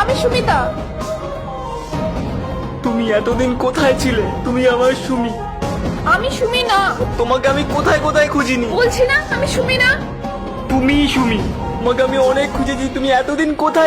আমি সুমিতা। তুমি এতদিন কোথায় ছিলে? তুমি আমার সুমি। আমি সুমি না। তোমাকে আমি কোথায় কোথায় খুঁজিনি। বলছি না আমি সুমি না। তুমিই সুমি। তোমাকে আমি অনেক খুঁজেছি, তুমি এতদিন কোথায়?